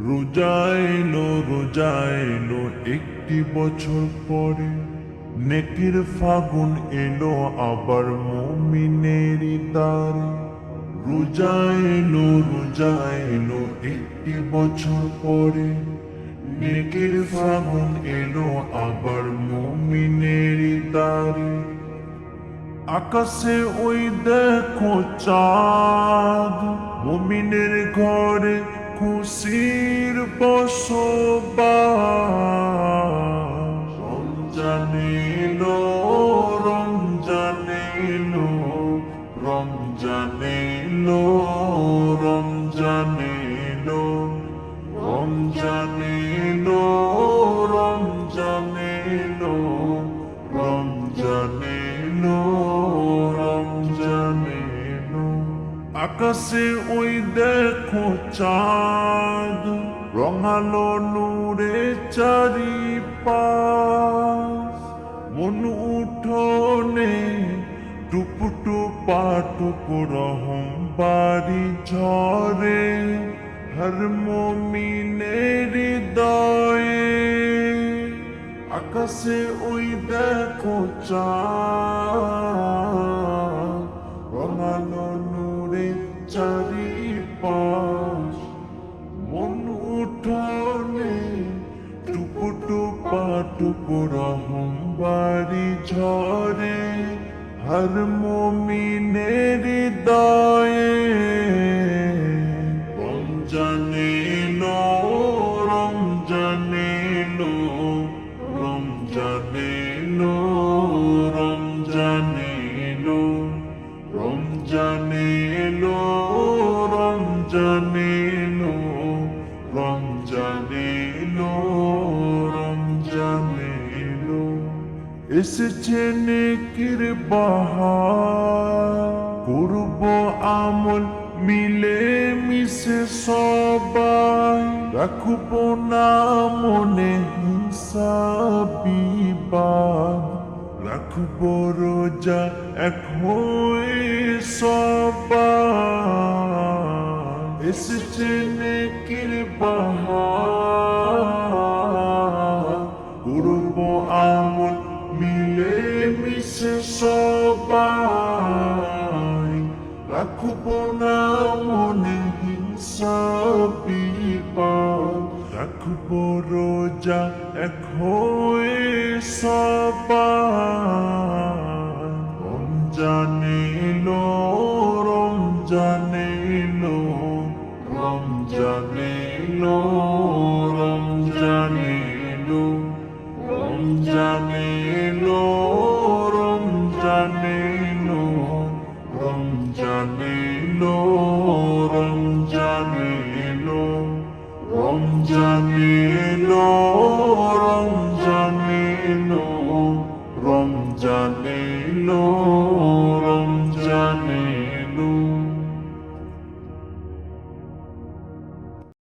রোজা এলো একটি বছর পরে, নেকির ফাগুন এলো আবার মুমিনেরই দ্বারে। রোজা এলো একটি বছর পরে, নেকির ফাগুন এলো আবার মুমিনেরই দ্বারে। আকাশে ওই দেখো চাঁদ, মুমিনের ঘরে খুশির বসবাস। রমজান এলো, রমজান এলো, রমজান এলো, রমজান এলো, রমজান এলো, রমজান এলো, রমজান এলো, রমজান এলো। আকাশে ওই দেখো চাঁদ, রঙালো নূরে চারিপাশ। মন উঠোনে টুপটুপা টুপু রহম বাড়ি ঝরে, হর মুমিনের হৃদয়ে। আকাশে ওই দেখো চাঁদ, রঙালো নূরে চারিপাশ। মন উঠোনে টুপটুপা টুপু রহম বাড়ি ঝরে, হর মুমিনের হৃদয়ে। রমজান এলো, রমজান এলো, রমজান এলো, রমজান এলো, রমজান এলো, রমজান এলো, রমজান এলো, রমজান এলো। এসেছে নেকির বাহার, করব আমল মিলে মিশে সবাই। রাখবো না মনে হিংসা বিবাদ, রাখবো রোজা এক হয়ে সবাই। এসেছে নেকির বাহার, করব আমল মিলে মিশে সবাই। রাখবো না মনে হিংসা বিবাদ, রাখবো রোজা এক হয়ে সবাই। রমজান এলো, রমজান এলো, রমজান এলো, রমজান এলো, রমজান এলো, রমজান এলো, রমজান এলো, রমজান এলো, রমজান এলো, রমজান এলো, রমজান এলো।